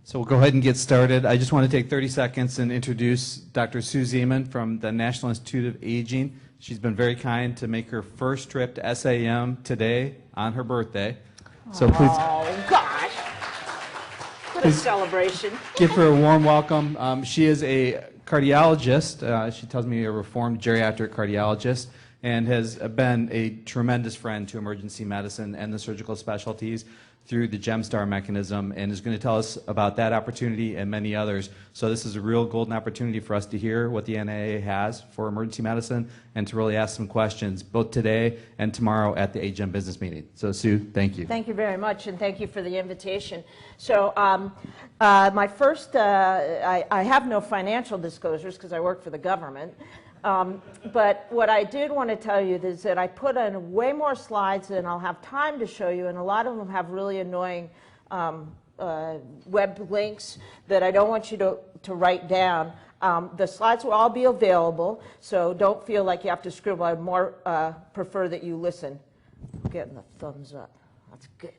So we'll go ahead and get started. I just want to take 30 seconds and introduce Dr. Sue Zieman from the National Institute of Aging. She's been very kind to make her first trip to SAEM today on her birthday. So please, oh gosh, what a celebration. Give her a warm welcome. She is a cardiologist. She tells me a reformed geriatric cardiologist, and has been a tremendous friend to emergency medicine and the surgical specialties through the GEMSSTAR mechanism, and is going to tell us about that opportunity and many others. So this is a real golden opportunity for us to hear what the NIA has for emergency medicine and to really ask some questions both today and tomorrow at the AGEM business meeting. So Sue, thank you. Thank you very much, and thank you for the invitation. So my first, I have no financial disclosures because I work for the government. But what I did want to tell you is that I put in way more slides than I'll have time to show you, and a lot of them have really annoying web links that I don't want you to write down. The slides will all be available, so don't feel like you have to scribble. I'd more prefer that you listen. I'm getting the thumbs up. That's good.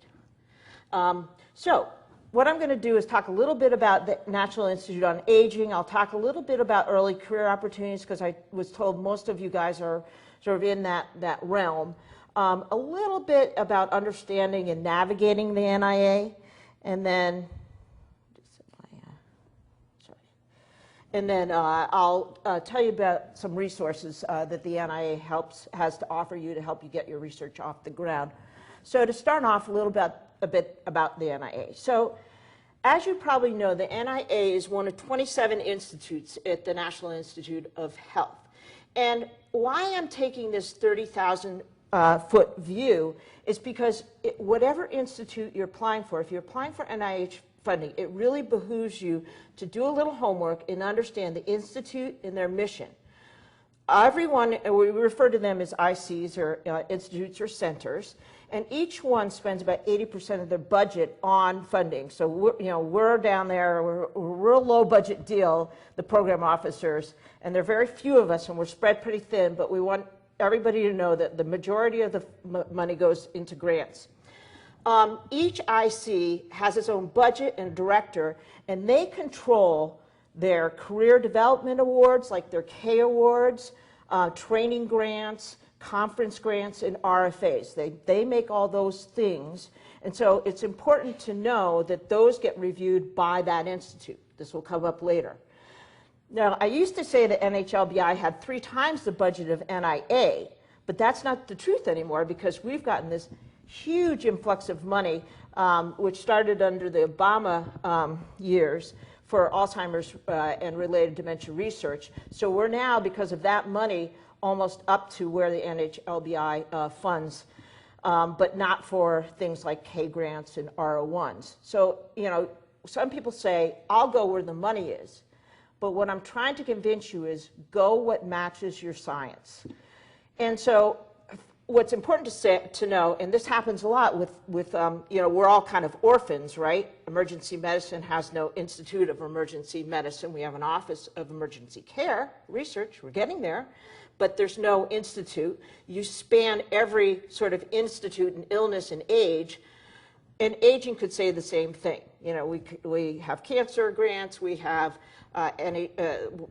So what I'm going to do is talk a little bit about the National Institute on Aging. I'll talk a little bit about early career opportunities because I was told most of you guys are sort of in that realm. A little bit about understanding and navigating the NIA, and then I'll tell you about some resources that the NIA has to offer you to help you get your research off the ground. So to start off a bit about the NIA. So as you probably know, the NIA is one of 27 institutes at the National Institute of Health. And why I'm taking this 30,000 foot view is because whatever institute you're applying for, if you're applying for NIH funding, it really behooves you to do a little homework and understand the institute and their mission. Everyone, we refer to them as ICs, or institutes or centers, and each one spends about 80% of their budget on funding. So we're down there, we're a real low budget deal, the program officers, and there are very few of us, and we're spread pretty thin, but we want everybody to know that the majority of the money goes into grants. Each IC has its own budget and director, and they control their career development awards, like their K awards, training grants, conference grants, and RFAs. They make all those things, and so it's important to know that those get reviewed by that institute. This will come up later. Now, I used to say that NHLBI had 3 times the budget of NIA, but that's not the truth anymore because we've gotten this huge influx of money, which started under the Obama years, for Alzheimer's and related dementia research. So we're now, because of that money, almost up to where the NHLBI funds, but not for things like K grants and R01s. So, some people say, I'll go where the money is. But what I'm trying to convince you is go what matches your science. And so what's important to know, and this happens a lot with we're all kind of orphans, right? Emergency medicine has no Institute of Emergency Medicine. We have an Office of Emergency Care Research. We're getting there. But there's no institute. You span every sort of institute in illness and age. And aging could say the same thing. We have cancer grants. We have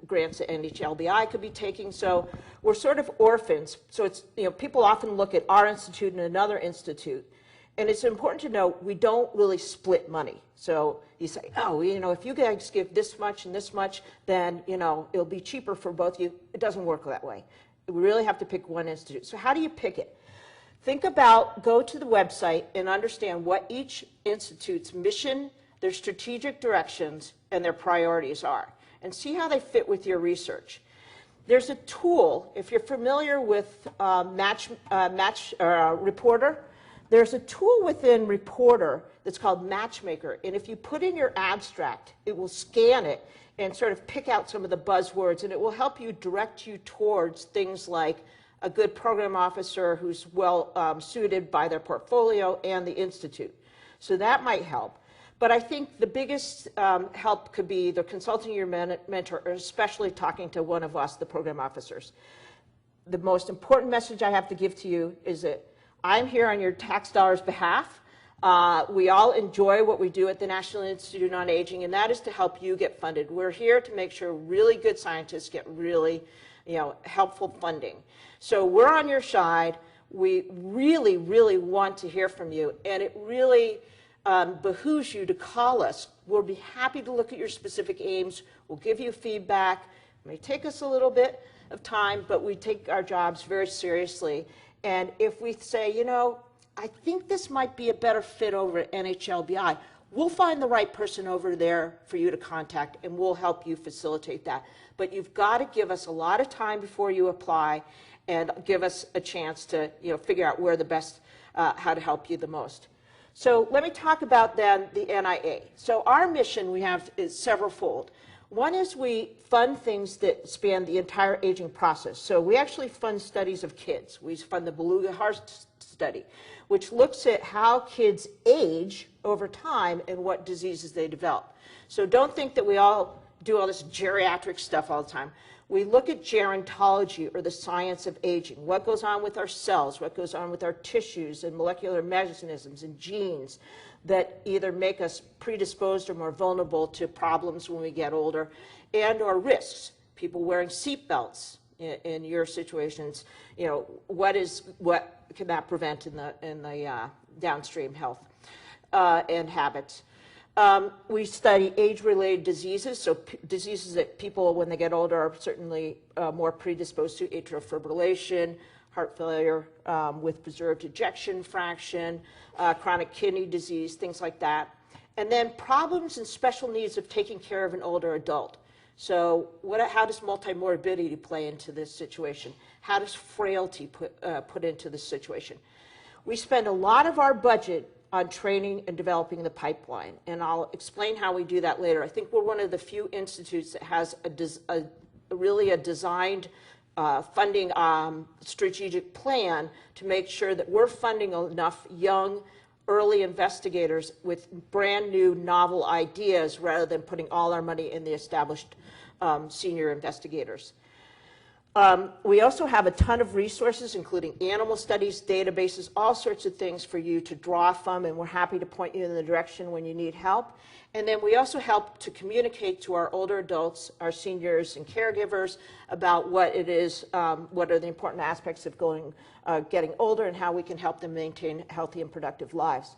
grants that NHLBI could be taking. So we're sort of orphans. So it's, people often look at our institute and another institute. And it's important to know we don't really split money. So you say, oh, if you guys give this much and this much, then, it'll be cheaper for both of you. It doesn't work that way. We really have to pick one institute. So how do you pick it? Go to the website and understand what each institute's mission, their strategic directions, and their priorities are, and see how they fit with your research. There's a tool, if you're familiar with Reporter, there's a tool within Reporter that's called Matchmaker, and if you put in your abstract, it will scan it and sort of pick out some of the buzzwords, and it will help you direct you towards things like a good program officer who's well suited by their portfolio and the institute. So that might help. But I think the biggest help could be the consulting your mentor, or especially talking to one of us, the program officers. The most important message I have to give to you is that I'm here on your tax dollars' behalf. We all enjoy what we do at the National Institute on Aging, and that is to help you get funded. We're here to make sure really good scientists get really, helpful funding. So we're on your side. We really, really want to hear from you, and it really behooves you to call us. We'll be happy to look at your specific aims. We'll give you feedback. It may take us a little bit of time, but we take our jobs very seriously. And if we say, I think this might be a better fit over at NHLBI, we'll find the right person over there for you to contact, and we'll help you facilitate that. But you've got to give us a lot of time before you apply and give us a chance to figure out where the best, how to help you the most. So let me talk about then the NIA. So our mission we have is several-fold. One is we fund things that span the entire aging process. So we actually fund studies of kids. We fund the Beluga Heart Study, which looks at how kids age over time and what diseases they develop. So don't think that we all do all this geriatric stuff all the time. We look at gerontology, or the science of aging, what goes on with our cells, what goes on with our tissues and molecular mechanisms and genes that either make us predisposed or more vulnerable to problems when we get older, and or risks. People wearing seat belts in your situations, what can that prevent in the downstream health and habits. We study age-related diseases, so diseases that people, when they get older, are certainly more predisposed to: atrial fibrillation, heart failure with preserved ejection fraction, chronic kidney disease, things like that. And then problems and special needs of taking care of an older adult. So how does multimorbidity play into this situation? How does frailty put into this situation? We spend a lot of our budget on training and developing the pipeline, and I'll explain how we do that later. I think we're one of the few institutes that has really a designed funding strategic plan to make sure that we're funding enough young, early investigators with brand new, novel ideas rather than putting all our money in the established senior investigators. We also have a ton of resources, including animal studies, databases, all sorts of things for you to draw from, and we're happy to point you in the direction when you need help. And then we also help to communicate to our older adults, our seniors and caregivers about what it is, what are the important aspects of getting older and how we can help them maintain healthy and productive lives.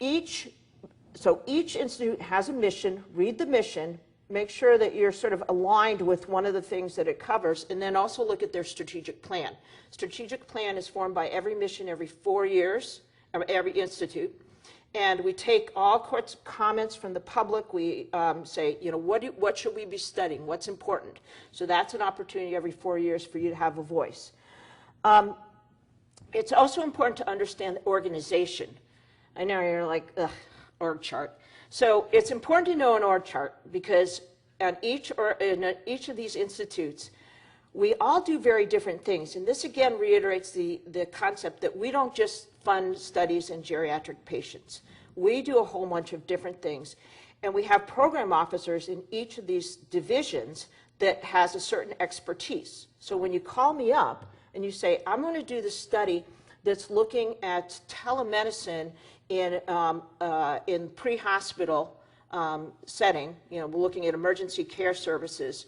Each institute has a mission. Read the mission. Make sure that you're sort of aligned with one of the things that it covers, and then also look at their strategic plan. Strategic plan is formed by every mission every 4 years, every institute, and we take all sorts of comments from the public. We say, what should we be studying? What's important? So that's an opportunity every 4 years for you to have a voice. It's also important to understand the organization. I know you're like, ugh, org chart. So it's important to know an org chart, because in each of these institutes, we all do very different things. And this again reiterates the concept that we don't just fund studies in geriatric patients. We do a whole bunch of different things. And we have program officers in each of these divisions that has a certain expertise. So when you call me up and you say, I'm going to do this study that's looking at telemedicine in pre-hospital setting, we're looking at emergency care services,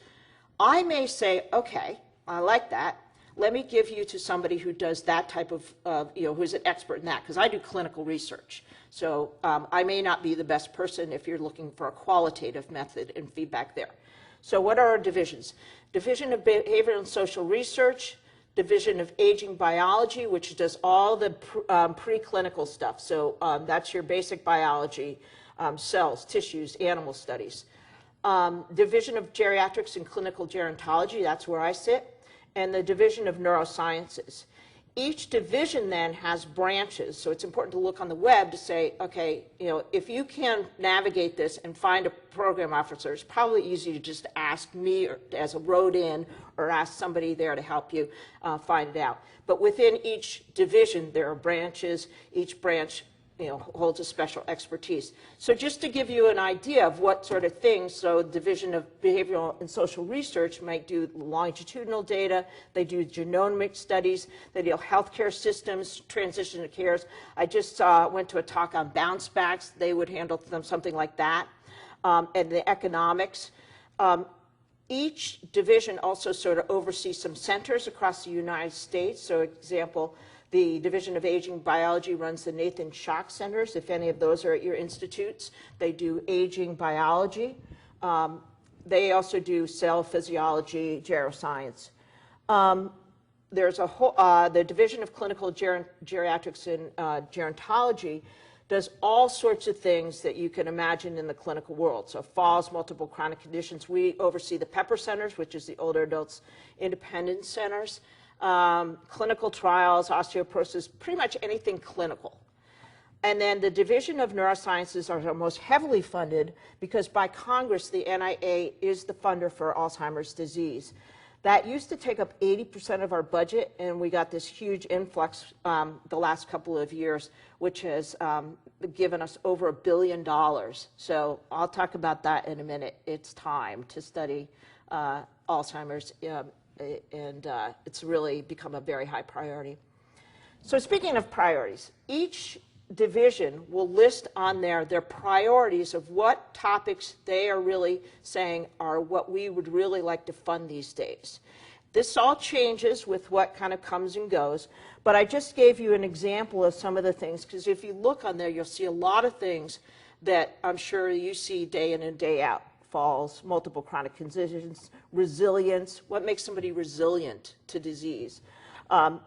I may say, okay, I like that. Let me give you to somebody who does that type of, who's an expert in that, because I do clinical research. So I may not be the best person if you're looking for a qualitative method and feedback there. So what are our divisions? Division of Behavioral and Social Research, Division of Aging Biology, which does all the preclinical stuff. So that's your basic biology, cells, tissues, animal studies. Division of Geriatrics and Clinical Gerontology, that's where I sit. And the Division of Neurosciences. Each division then has branches, so it's important to look on the web to say, okay, if you can navigate this and find a program officer, it's probably easy to just ask me or, as a wrote-in, or ask somebody there to help you find it out. But within each division, there are branches. Each branch holds a special expertise. So just to give you an idea of what sort of things, so Division of Behavioral and Social Research might do longitudinal data, they do genomic studies, they do healthcare systems, transition to cares. I just went to a talk on bounce backs, they would handle something like that, and the economics. Each division also sort of oversees some centers across the United States. So example, the Division of Aging Biology runs the Nathan Schock Centers. If any of those are at your institutes, they do aging biology. They also do cell physiology, geroscience. There's a whole, the Division of Clinical Geriatrics and Gerontology does all sorts of things that you can imagine in the clinical world. So falls, multiple chronic conditions. We oversee the Pepper Centers, which is the older adults independence centers, clinical trials, osteoporosis, pretty much anything clinical. And then the Division of Neurosciences are most heavily funded because by Congress, the NIA is the funder for Alzheimer's disease. That used to take up 80% of our budget, and we got this huge influx the last couple of years, which has given us over $1 billion. So I'll talk about that in a minute. It's time to study Alzheimer's, and it's really become a very high priority. So speaking of priorities, each division will list on there their priorities of what topics they are really saying are what we would really like to fund these days. This all changes with what kind of comes and goes, but I just gave you an example of some of the things, because if you look on there, you'll see a lot of things that I'm sure you see day in and day out. Falls, multiple chronic conditions, resilience, what makes somebody resilient to disease.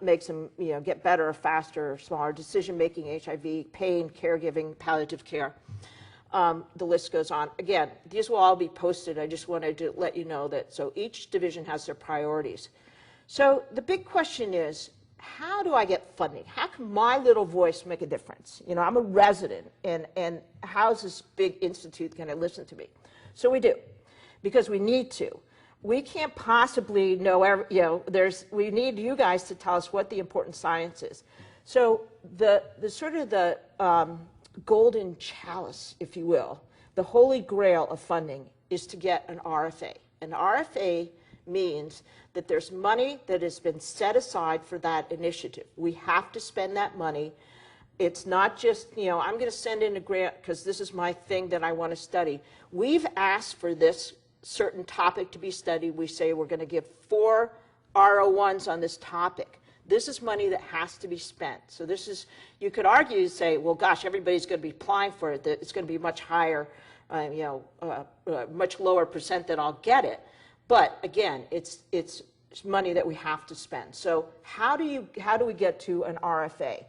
Makes them get better, faster, smaller, decision-making, HIV, pain, caregiving, palliative care. The list goes on. Again, these will all be posted. I just wanted to let you know that. So each division has their priorities. So the big question is, how do I get funding? How can my little voice make a difference? I'm a resident, and how's this big institute going to listen to me? So we do, because we need to. We can't possibly know, we need you guys to tell us what the important science is. So the sort of the golden chalice, if you will, the holy grail of funding is to get an RFA. An RFA means that there's money that has been set aside for that initiative. We have to spend that money. It's not just, I'm going to send in a grant because this is my thing that I want to study. We've asked for this certain topic to be studied. We say we're going to give 4 R01s on this topic. This is money that has to be spent. So this is, you could argue, say, well, gosh, everybody's going to be applying for it. That it's going to be much higher, much lower percent that I'll get it. But again, it's money that we have to spend. So how do we get to an RFA?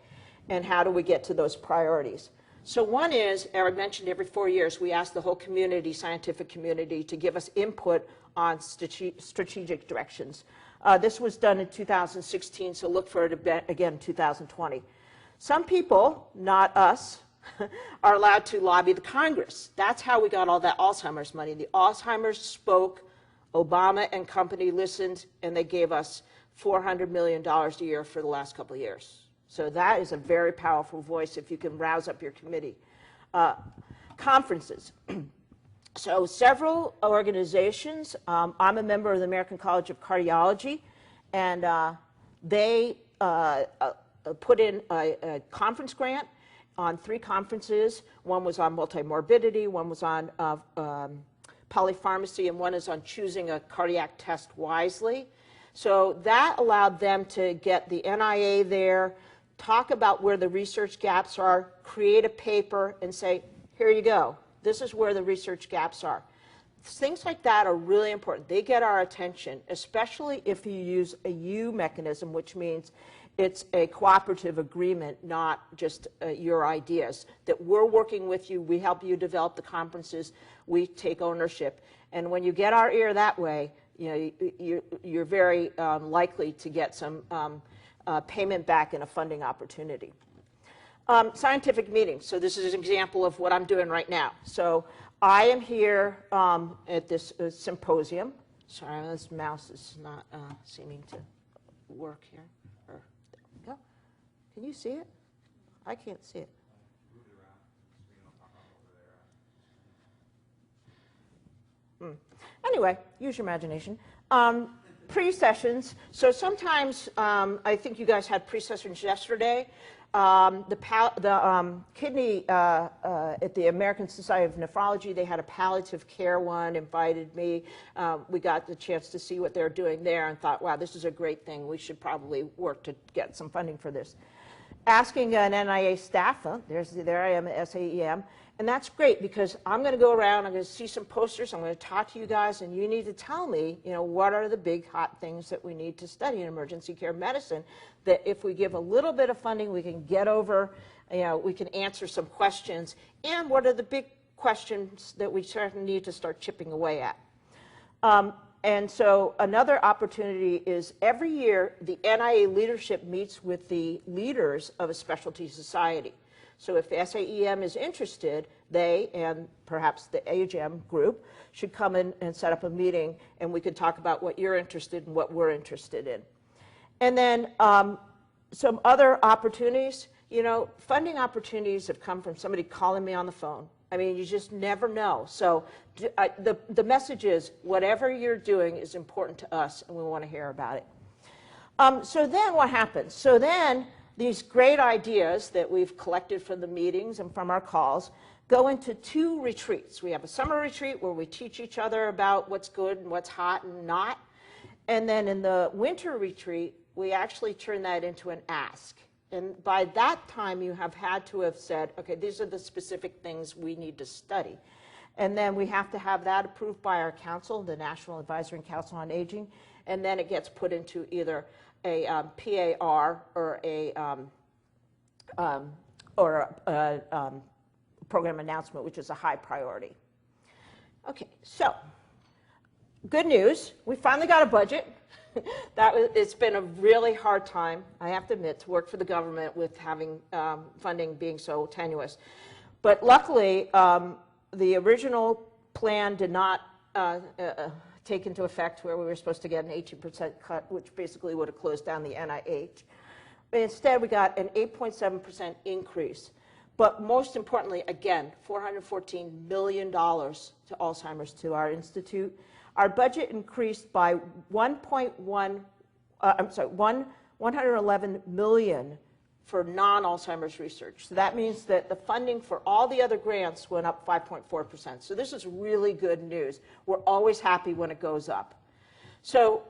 And how do we get to those priorities? So one is, Eric mentioned every 4 years, we ask the whole community, scientific community, to give us input on strategic directions. This was done in 2016, so look for it again in 2020. Some people, not us, are allowed to lobby the Congress. That's how we got all that Alzheimer's money. The Alzheimer's spoke, Obama and company listened, and they gave us $400 million a year for the last couple of years. So that is a very powerful voice if you can rouse up your committee. Conferences. So several organizations, I'm a member of the American College of Cardiology, and they put in a conference grant on 3 conferences. One was on multimorbidity, one was on polypharmacy, and one is on choosing a cardiac test wisely. So that allowed them to get the NIA there, talk about where the research gaps are, create a paper, and say, here you go. This is where the research gaps are. Things like that are really important. They get our attention, especially if you use a U mechanism, which means it's a cooperative agreement, not just your ideas. That we're working with you, we help you develop the conferences, we take ownership. And when you get our ear that way, you're very likely to get some payment back and a funding opportunity. Scientific meetings. So this is an example of what I'm doing right now. So I am here at this symposium. Sorry, this mouse is not seeming to work here. There we go. Can you see it? I can't see it. Anyway, use your imagination. Pre-sessions. So sometimes, I think you guys had pre-sessions yesterday. The kidney at the American Society of Nephrology, they had a palliative care one, invited me. We got the chance to see what they're doing there and thought, wow, this is a great thing. We should probably work to get some funding for this. Asking an NIA staff, there I am at SAEM, and that's great because I'm going to go around, I'm going to see some posters, I'm going to talk to you guys, and you need to tell me, what are the big hot things that we need to study in emergency care medicine that if we give a little bit of funding, we can get over, we can answer some questions, and what are the big questions that we certainly need to start chipping away at. And so another opportunity is every year the NIA leadership meets with the leaders of a specialty society. So if the SAEM is interested, they and perhaps the AGEM group should come in and set up a meeting, and we could talk about what you're interested in, what we're interested in. And then some other opportunities, funding opportunities have come from somebody calling me on the phone. I mean, you just never know. So the message is, whatever you're doing is important to us, and we want to hear about it. So then what happens? So then these great ideas that we've collected from the meetings and from our calls go into 2 retreats. We have a summer retreat where we teach each other about what's good and what's hot and not. And then in the winter retreat, we actually turn that into an ask. And by that time, you have had to have said, okay, these are the specific things we need to study. And then we have to have that approved by our council, the National Advisory Council on Aging, and then it gets put into either a PAR or a program announcement, which is a high priority. Okay, so good news, we finally got a budget. It's been a really hard time, I have to admit, to work for the government with having funding being so tenuous. But luckily, the original plan did not take into effect where we were supposed to get an 18% cut, which basically would have closed down the NIH. Instead, we got an 8.7% increase. But most importantly, again, $414 million to Alzheimer's, to our institute. Our budget increased by 111 million for non-Alzheimer's research. So that means that the funding for all the other grants went up 5.4%. So this is really good news. We're always happy when it goes up. So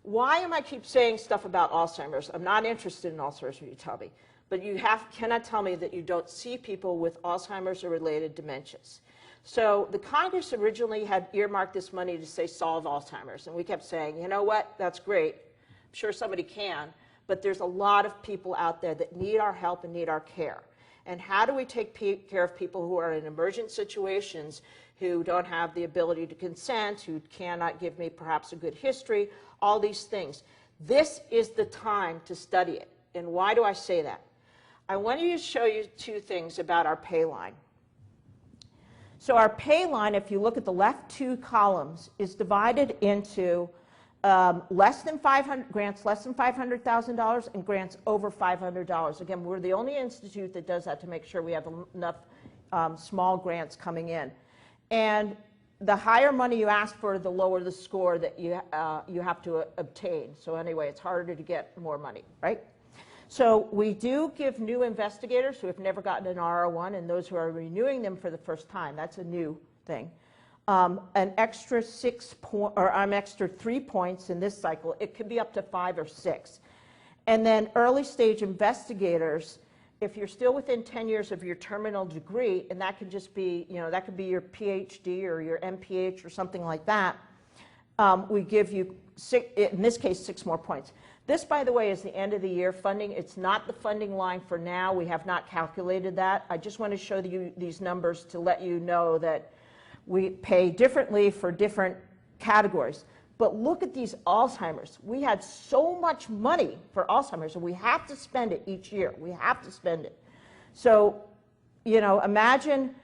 why am I keep saying stuff about Alzheimer's? I'm not interested in Alzheimer's, you tell me. But you cannot tell me that you don't see people with Alzheimer's or related dementias. So the Congress originally had earmarked this money to say solve Alzheimer's. And we kept saying, you know what, that's great. I'm sure somebody can. But there's a lot of people out there that need our help and need our care. And how do we take care of people who are in emergent situations, who don't have the ability to consent, who cannot give me perhaps a good history, all these things. This is the time to study it. And why do I say that? I want to show you 2 things about our pay line. So our pay line, if you look at the left 2 columns, is divided into grants less than $500,000 and grants over $500. Again, we're the only institute that does that to make sure we have enough small grants coming in. And the higher money you ask for, the lower the score that you have to obtain. So anyway, it's harder to get more money, right? So we do give new investigators who have never gotten an R01 and those who are renewing them for the first time. That's a new thing. An extra 3 points in this cycle. It could be up to 5 or 6. And then early stage investigators, if you're still within 10 years of your terminal degree, and that could just be, that could be your PhD or your MPH or something like that, we give you, in this case, 6 more points. This, by the way, is the end of the year funding. It's not the funding line for now. We have not calculated that. I just want to show you these numbers to let you know that we pay differently for different categories. But look at these Alzheimer's. We had so much money for Alzheimer's, and we have to spend it each year. We have to spend it. So, imagine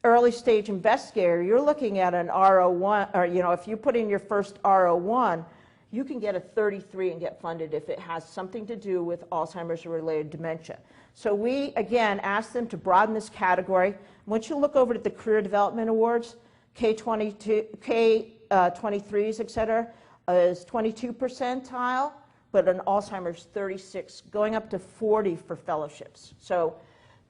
early stage investigator. You're looking at an R01, or, if you put in your first R01, you can get a 33 and get funded if it has something to do with Alzheimer's or related dementia. So we, again, asked them to broaden this category. Once you look over at the Career Development Awards, K23s, et cetera, is 22 percentile, but an Alzheimer's 36, going up to 40 for fellowships. So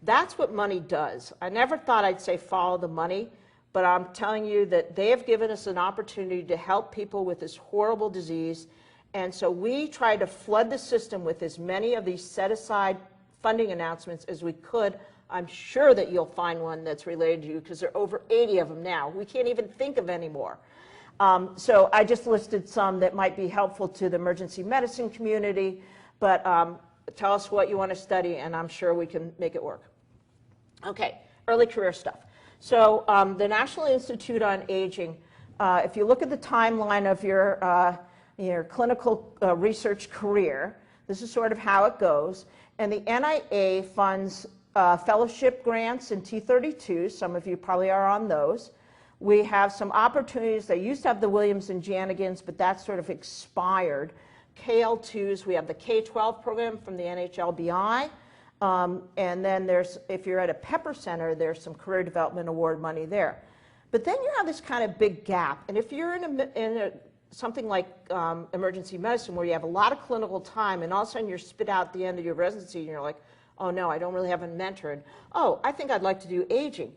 that's what money does. I never thought I'd say follow the money, but I'm telling you that they have given us an opportunity to help people with this horrible disease. And so we tried to flood the system with as many of these set-aside funding announcements as we could. I'm sure that you'll find one that's related to you because there are over 80 of them now. We can't even think of any more. So I just listed some that might be helpful to the emergency medicine community, but tell us what you want to study, and I'm sure we can make it work. Okay, early career stuff. So the National Institute on Aging, if you look at the timeline of your clinical research career, this is sort of how it goes. And the NIA funds fellowship grants in T32. Some of you probably are on those. We have some opportunities. They used to have the Williams and Janigans, but that's sort of expired. KL2s, we have the K-12 program from the NHLBI. And then there's, if you're at a Pepper Center, there's some Career Development Award money there. But then you have this kind of big gap. And if you're in something like emergency medicine where you have a lot of clinical time and all of a sudden you're spit out at the end of your residency and you're like, oh no, I don't really have a mentor. And, oh, I think I'd like to do aging.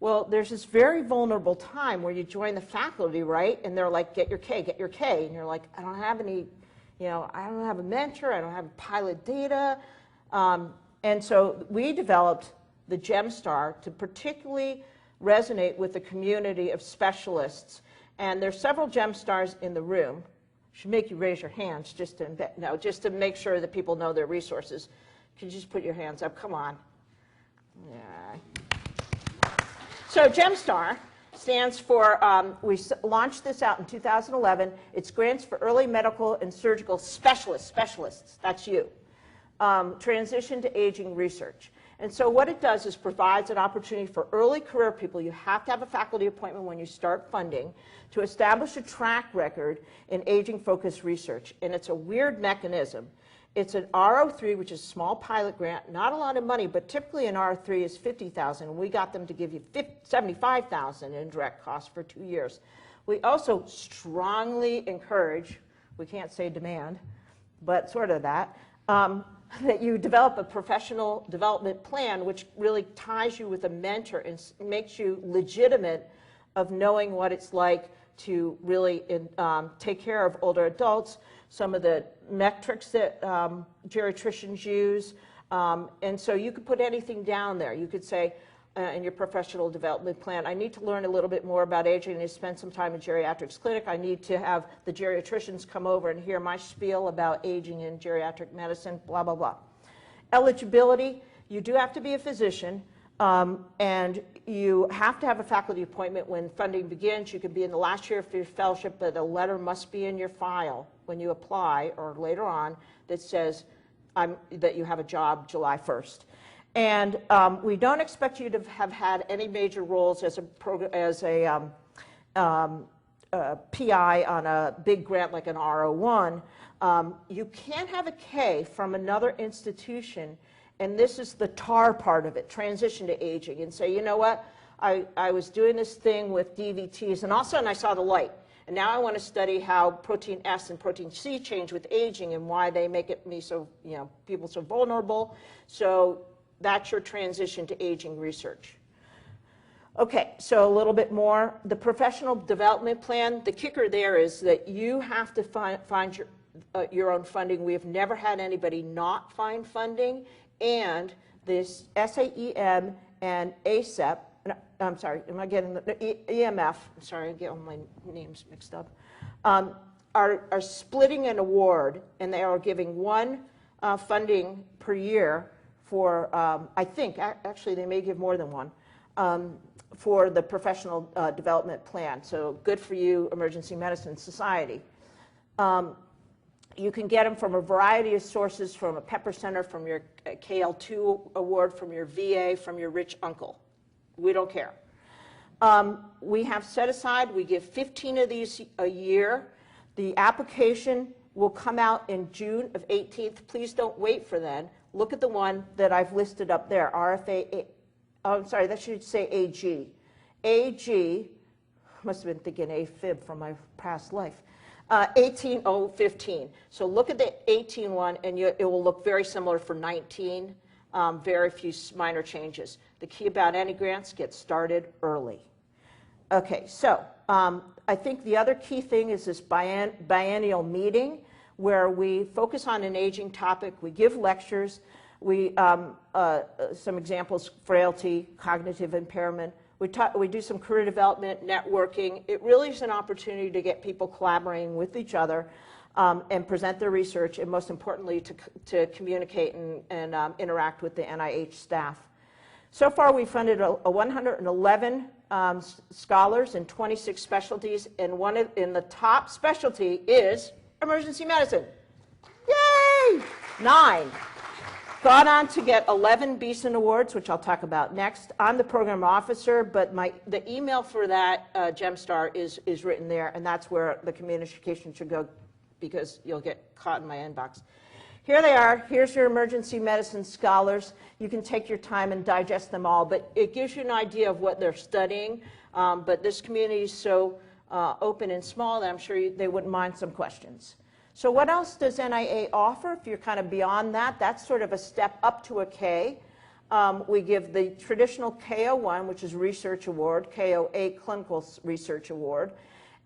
Well, there's this very vulnerable time where you join the faculty, right? And they're like, get your K, get your K. And you're like, I don't have any, you know, I don't have a mentor, I don't have pilot data. And so we developed the GEMSSTAR to particularly resonate with the community of specialists. And there's several GEMSSTARs in the room. Should make you raise your hands just to make sure that people know their resources. Could you just put your hands up? Come on. Yeah. So GEMSSTAR stands for, we launched this out in 2011. It's grants for early medical and surgical specialists, that's you, transition to aging research. And so what it does is provides an opportunity for early career people. You have to have a faculty appointment when you start funding to establish a track record in aging-focused research. And it's a weird mechanism. It's an R03, which is a small pilot grant, not a lot of money, but typically an R3 is $50,000, and we got them to give you $75,000 in direct costs for 2 years. We also strongly encourage, we can't say demand, but sort of that, that you develop a professional development plan which really ties you with a mentor and makes you legitimate of knowing what it's like to really take care of older adults, some of the metrics that geriatricians use. And so you could put anything down there. You could say in your professional development plan, I need to learn a little bit more about aging. I need to spend some time in geriatrics clinic. I need to have the geriatricians come over and hear my spiel about aging in geriatric medicine, blah, blah, blah. Eligibility, you do have to be a physician. And you have to have a faculty appointment when funding begins. You could be in the last year of your fellowship, but a letter must be in your file when you apply or later on that says that you have a job July 1st. And we don't expect you to have had any major roles as a PI on a big grant like an R01. You can have a K from another institution. And this is the TAR part of it, transition to aging, and say, you know what, I was doing this thing with DVTs, and all of a sudden I saw the light. And now I want to study how protein S and protein C change with aging and why they make me so, people so vulnerable. So that's your transition to aging research. Okay, so a little bit more. The professional development plan, the kicker there is that you have to find your own funding. We have never had anybody not find funding. And this SAEM and ACEP, I'm sorry, am I getting the EMF, I'm sorry, I get all my names mixed up, are splitting an award, and they are giving one funding per year for, I think, actually they may give more than one, for the professional development plan. So good for you, Emergency Medicine Society. You can get them from a variety of sources, from a Pepper Center, from your KL2 award, from your VA, from your rich uncle. We don't care. We have set aside, we give 15 of these a year. The application will come out in June of 18th. Please don't wait for then. Look at the one that I've listed up there, RFA, oh, I'm sorry, that should say AG. AG, must have been thinking AFib from my past life. 18015. So look at the 18 one, and it will look very similar for 19. Very few minor changes. The key about any grants, get started early. Okay, so I think the other key thing is this biennial meeting where we focus on an aging topic. We give lectures. We some examples: frailty, cognitive impairment. We do some career development, networking. It really is an opportunity to get people collaborating with each other and present their research, and most importantly, to communicate and interact with the NIH staff. So far, we've funded 111 scholars in 26 specialties, and in the top specialty is emergency medicine. Yay! 9. Gone on to get 11 Beeson Awards, which I'll talk about next. I'm the program officer, but the email for that GEMSSTAR is written there, and that's where the communication should go, because you'll get caught in my inbox. Here they are. Here's your emergency medicine scholars. You can take your time and digest them all, but it gives you an idea of what they're studying. But this community is so open and small that I'm sure they wouldn't mind some questions. So what else does NIA offer? If you're kind of beyond that, that's sort of a step up to a K. We give the traditional KO1, which is Research Award, KO8, Clinical Research Award,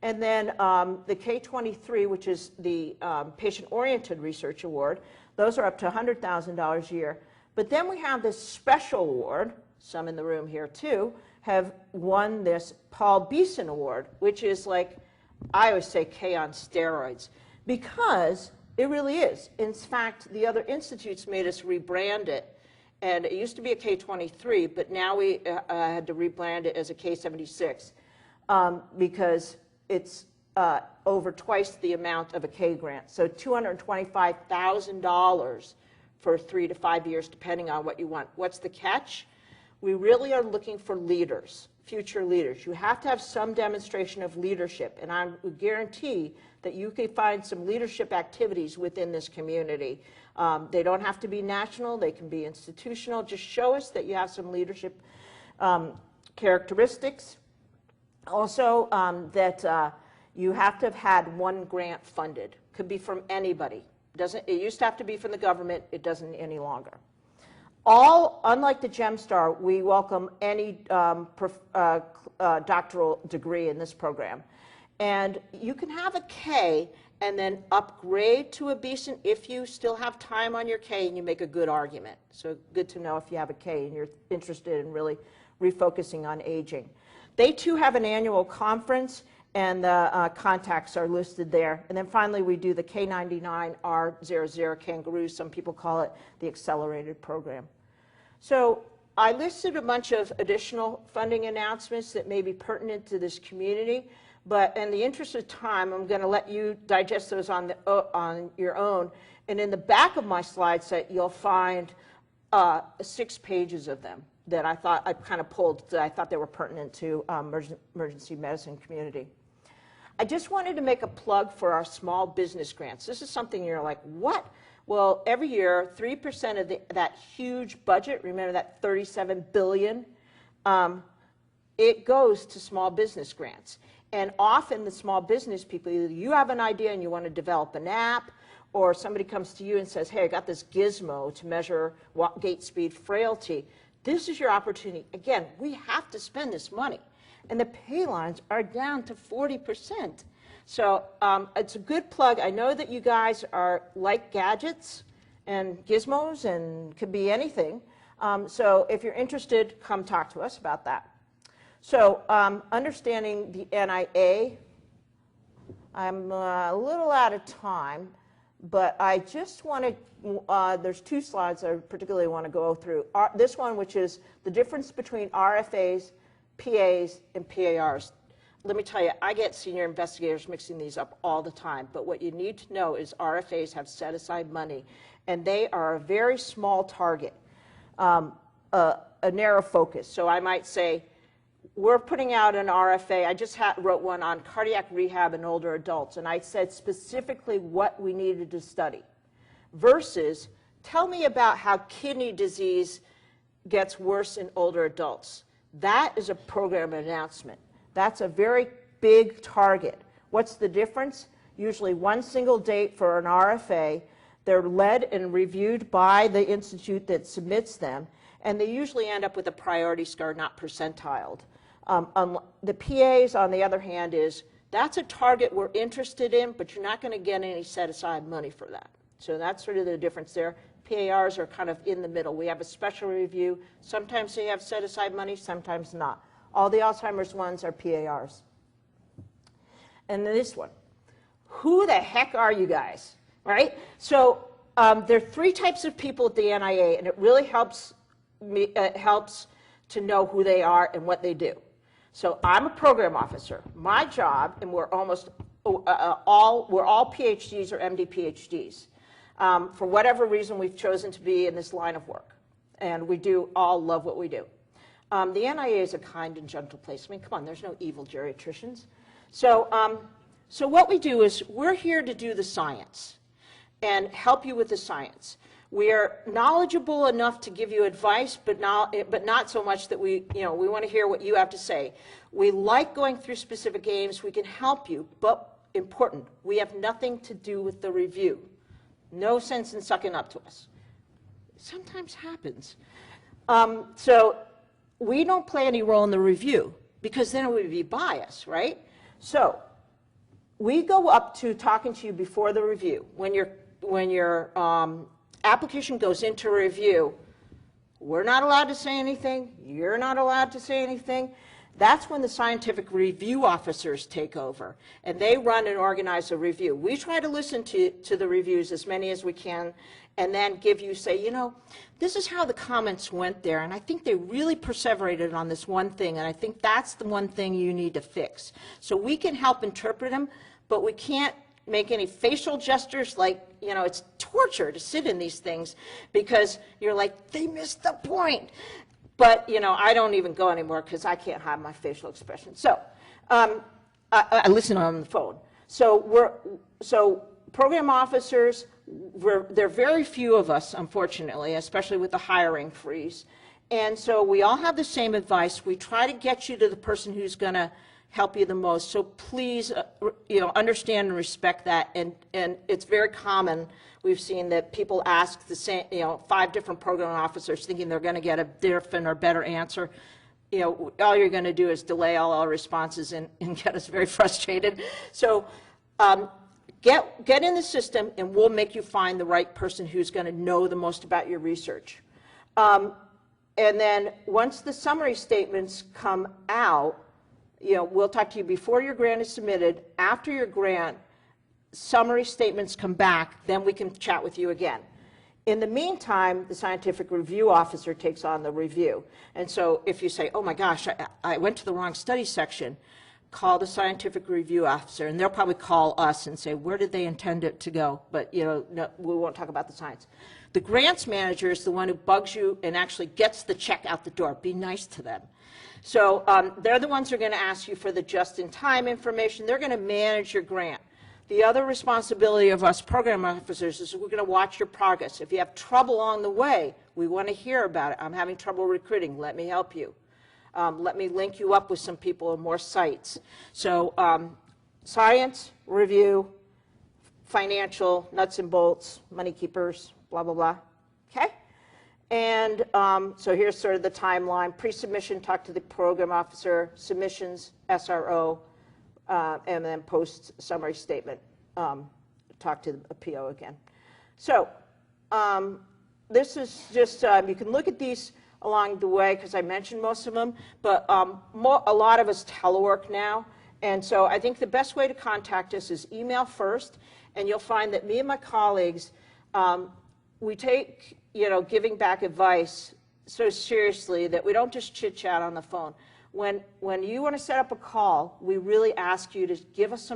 and then the K23, which is the Patient-Oriented Research Award. Those are up to $100,000 a year. But then we have this special award, some in the room here too, have won this Paul Beeson Award, which is like, I always say K on steroids, because it really is. In fact, the other institutes made us rebrand it. And it used to be a K23, but now we had to rebrand it as a K76 because it's over twice the amount of a K grant. So $225,000 for 3 to 5 years, depending on what you want. What's the catch? We really are looking for leaders, future leaders. You have to have some demonstration of leadership, and I would guarantee that you can find some leadership activities within this community. They don't have to be national, they can be institutional. Just show us that you have some leadership characteristics. Also, that you have to have had one grant funded. Could be from anybody. It used to have to be from the government, it doesn't any longer. Unlike the GEMSSTAR, we welcome any doctoral degree in this program. And you can have a K and then upgrade to a Beeson if you still have time on your K and you make a good argument. So good to know if you have a K and you're interested in really refocusing on aging. They too have an annual conference, and the contacts are listed there. And then finally, we do the K99R00 Kangaroo. Some people call it the accelerated program. So I listed a bunch of additional funding announcements that may be pertinent to this community. But in the interest of time, I'm going to let you digest those on your own. And in the back of my slide set, you'll find 6 pages of them that I thought I kind of pulled, that I thought they were pertinent to emergency medicine community. I just wanted to make a plug for our small business grants. This is something you're like, what? Well, every year, 3% of that huge budget, remember that $37 billion, it goes to small business grants. And often the small business people, either you have an idea and you want to develop an app, or somebody comes to you and says, hey, I got this gizmo to measure gait speed frailty. This is your opportunity. Again, we have to spend this money. And the pay lines are down to 40%. So it's a good plug. I know that you guys like gadgets and gizmos and could be anything. So if you're interested, come talk to us about that. So understanding the NIA, I'm a little out of time, but I just want to, there's 2 slides I particularly want to go through. This one, which is the difference between RFAs, PAs, and PARs. Let me tell you, I get senior investigators mixing these up all the time, but what you need to know is RFAs have set aside money, and they are a very small target, a narrow focus. So I might say, we're putting out an RFA. I just wrote one on cardiac rehab in older adults, and I said specifically what we needed to study, versus tell me about how kidney disease gets worse in older adults. That is a program announcement. That's a very big target. What's the difference? Usually one single date for an RFA. They're led and reviewed by the institute that submits them, and they usually end up with a priority score, not percentiled. The PAs, on the other hand, that's a target we're interested in, but you're not going to get any set-aside money for that. So that's sort of the difference there. PARs are kind of in the middle. We have a special review. Sometimes they have set-aside money, sometimes not. All the Alzheimer's ones are PARs. And then this one. Who the heck are you guys, right? So there are 3 types of people at the NIA, and it really helps to know who they are and what they do. So I'm a program officer. My job, and we're almost we're all PhDs or MD PhDs. For whatever reason, we've chosen to be in this line of work, and we do all love what we do. The NIA is a kind and gentle place. I mean, come on, there's no evil geriatricians. So what we do is we're here to do the science and help you with the science. We are knowledgeable enough to give you advice, but not so much that we want to hear what you have to say. We like going through specific games. We can help you, but important, we have nothing to do with the review. No sense in sucking up to us. Sometimes happens. So we don't play any role in the review because then it would be biased, right? So we go up to talking to you before the review. When your application goes into review, we're not allowed to say anything. You're not allowed to say anything. That's when the scientific review officers take over, and they run and organize a review. We try to listen to the reviews, as many as we can, and then give you, say, you know, this is how the comments went there, and I think they really perseverated on this one thing, and I think that's the one thing you need to fix. So we can help interpret them, but we can't make any facial gestures. Like, you know, it's torture to sit in these things because you're like, they missed the point. But, you know, I don't even go anymore because I can't hide my facial expression. So I listen on the phone. So program officers, there are very few of us, unfortunately, especially with the hiring freeze. And so we all have the same advice. We try to get you to the person who's going to help you the most. So please, understand and respect that. And it's very common. We've seen that people ask the same, 5 different program officers thinking they're going to get a different or better answer. All you're going to do is delay all our responses and get us very frustrated. So get in the system, and we'll make you find the right person who's going to know the most about your research. And then once the summary statements come out, we'll talk to you before your grant is submitted. After your grant, summary statements come back, then we can chat with you again. In the meantime, the scientific review officer takes on the review. And so if you say, oh my gosh, I went to the wrong study section, call the scientific review officer, and they'll probably call us and say, where did they intend it to go? But no, we won't talk about the science. The grants manager is the one who bugs you and actually gets the check out the door. Be nice to them. So they're the ones who are going to ask you for the just-in-time information. They're going to manage your grant. The other responsibility of us program officers is we're going to watch your progress. If you have trouble along the way, we want to hear about it. I'm having trouble recruiting. Let me help you. Let me link you up with some people and more sites. So science, review, financial, nuts and bolts, money keepers, blah, blah, blah. Okay? And so here's sort of the timeline. Pre-submission, talk to the program officer. Submissions, SRO. And then post-summary statement, talk to the PO again. So this is just, you can look at these along the way because I mentioned most of them, but a lot of us telework now. And so I think the best way to contact us is email first, and you'll find that me and my colleagues, we take, giving back advice so seriously that we don't just chit-chat on the phone. When you want to set up a call, we really ask you to give us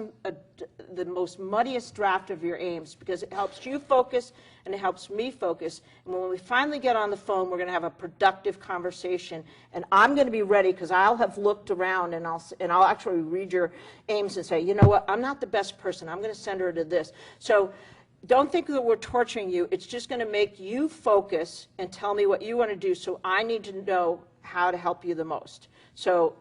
the most muddiest draft of your aims, because it helps you focus and it helps me focus. And when we finally get on the phone, we're going to have a productive conversation. And I'm going to be ready because I'll have looked around and I'll actually read your aims and say, you know what, I'm not the best person. I'm going to send her to this. So don't think that we're torturing you. It's just going to make you focus and tell me what you want to do. So I need to know how to help you the most. So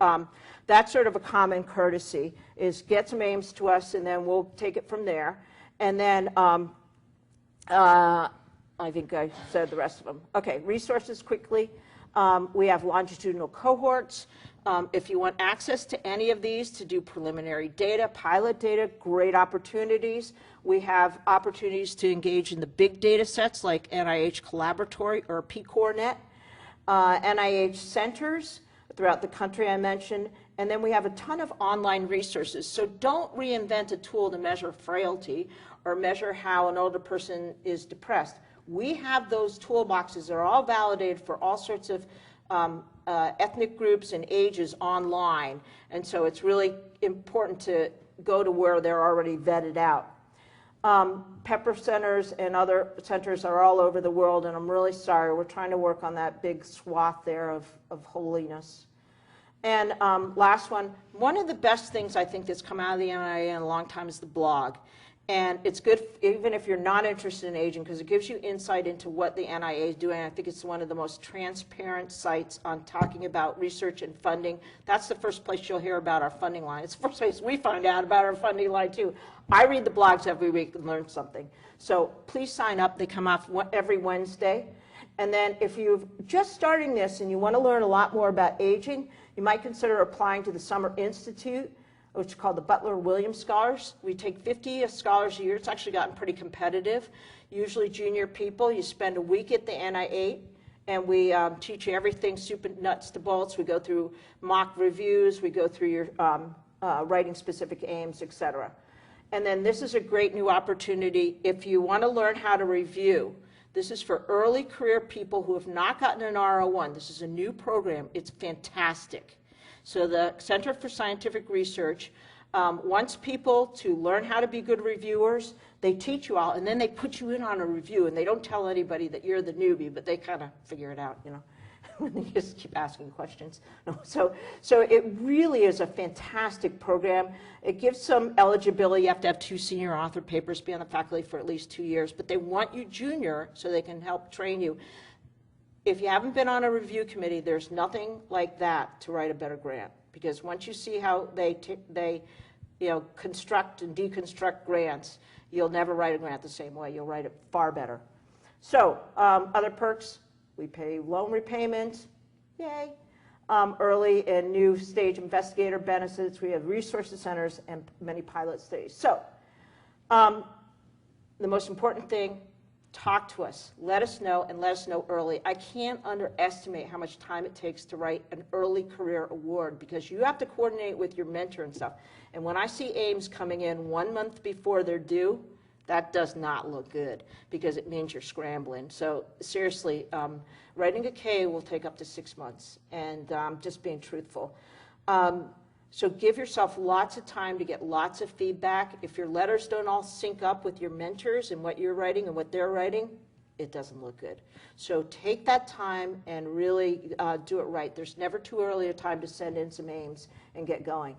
that's sort of a common courtesy, is get some aims to us, and then we'll take it from there. And then I think I said the rest of them. Okay, resources quickly. We have longitudinal cohorts. If you want access to any of these to do preliminary data, pilot data, great opportunities. We have opportunities to engage in the big data sets like NIH Collaboratory or PCORNet, NIH centers throughout the country I mentioned, and then we have a ton of online resources. So don't reinvent a tool to measure frailty or measure how an older person is depressed. We have those toolboxes that are all validated for all sorts of ethnic groups and ages online, and so it's really important to go to where they're already vetted out. Pepper centers and other centers are all over the world, and I'm really sorry. We're trying to work on that big swath there of holiness. And last one of the best things I think that's come out of the NIA in a long time is the blog. And it's good even if you're not interested in aging, because it gives you insight into what the NIA is doing. I think it's one of the most transparent sites on talking about research and funding. That's the first place you'll hear about our funding line. It's the first place we find out about our funding line, too. I read the blogs every week and learn something. So please sign up. They come off every Wednesday. And then if you're just starting this and you want to learn a lot more about aging, you might consider applying to the Summer Institute, which is called the Butler-Williams Scholars. We take 50 scholars a year. It's actually gotten pretty competitive. Usually junior people. You spend a week at the NIA, and we teach you everything, soup and nuts to bolts. We go through mock reviews. We go through your writing specific aims, et cetera. And then this is a great new opportunity if you want to learn how to review. This is for early career people who have not gotten an R01. This is a new program. It's fantastic. So the Center for Scientific Research wants people to learn how to be good reviewers. They teach you all, and then they put you in on a review, and they don't tell anybody that you're the newbie, but they kind of figure it out, you know. They just keep asking questions. So it really is a fantastic program. It gives some eligibility. You have to have 2 senior author papers, be on the faculty for at least 2 years, but they want you junior so they can help train you. If you haven't been on a review committee, there's nothing like that to write a better grant, because once you see how they construct and deconstruct grants, you'll never write a grant the same way. You'll write it far better. So other perks, we pay loan repayment, yay, early and new stage investigator benefits. We have resources centers and many pilot studies. So the most important thing, talk to us, let us know, and let us know early. I can't underestimate how much time it takes to write an early career award, because you have to coordinate with your mentor and stuff. And when I see aims coming in 1 month before they're due, that does not look good, because it means you're scrambling. So seriously, writing a K will take up to 6 months, and just being truthful. So give yourself lots of time to get lots of feedback. If your letters don't all sync up with your mentors and what you're writing and what they're writing, it doesn't look good. So take that time and really do it right. There's never too early a time to send in some aims and get going.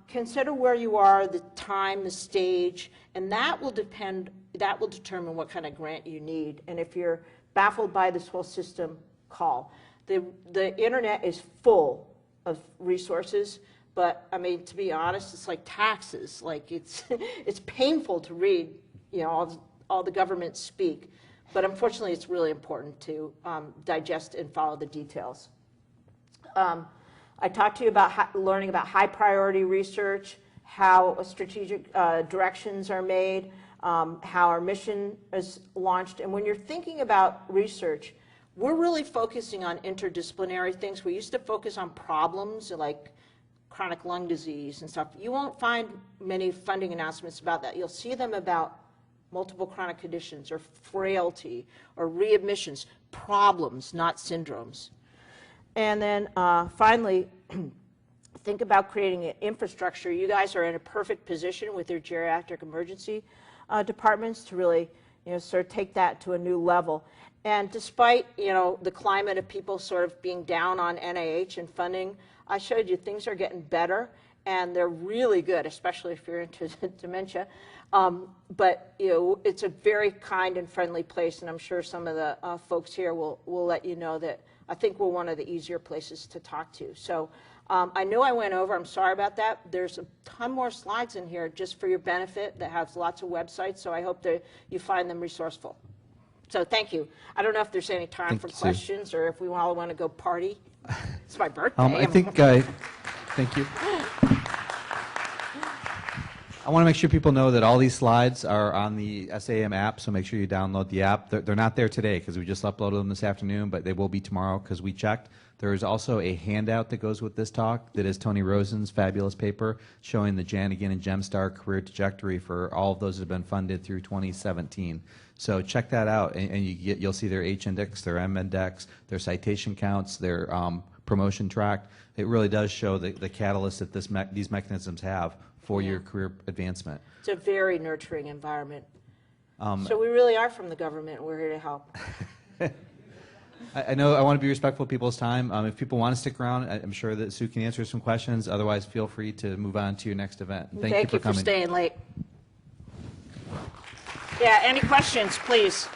Consider where you are, the time, the stage, and that will determine what kind of grant you need. And if you're baffled by this whole system, call. The internet is full of resources, but I mean, to be honest, it's like taxes. Like it's painful to read, you know, all the government speak, but unfortunately, it's really important to digest and follow the details. I talked to you about learning about high priority research, how strategic directions are made, how our mission is launched, and when you're thinking about research, we're really focusing on interdisciplinary things. We used to focus on problems like chronic lung disease and stuff. You won't find many funding announcements about that. You'll see them about multiple chronic conditions or frailty or readmissions, problems, not syndromes. And then finally, think about creating an infrastructure. You guys are in a perfect position with your geriatric emergency departments to really, you know, sort of take that to a new level. And despite, you know, the climate of people sort of being down on NIH and funding, I showed you things are getting better, and they're really good, especially if you're into dementia. But, you know, it's a very kind and friendly place, and I'm sure some of the folks here will let you know that I think we're one of the easier places to talk to. So I know I went over, I'm sorry about that. There's a ton more slides in here just for your benefit that has lots of websites, so I hope that you find them resourceful. So thank you. I don't know if there's any time for questions or if we all want to go party. It's my birthday. I think, thank you. I want to make sure people know that all these slides are on the SAEM app, so make sure you download the app. They're not there today because we just uploaded them this afternoon, but they will be tomorrow because we checked. There is also a handout that goes with this talk that is Tony Rosen's fabulous paper showing the NIA GEMSSTAR career trajectory for all of those that have been funded through 2017. So check that out, and you'll see their H-index, their M-index, their citation counts, their promotion track. It really does show the catalyst that these mechanisms have for your career advancement. It's a very nurturing environment. So we really are from the government. We're here to help. I know I want to be respectful of people's time. If people want to stick around, I'm sure that Sue can answer some questions. Otherwise, feel free to move on to your next event. Thank you for coming. Staying late. Yeah, any questions, please?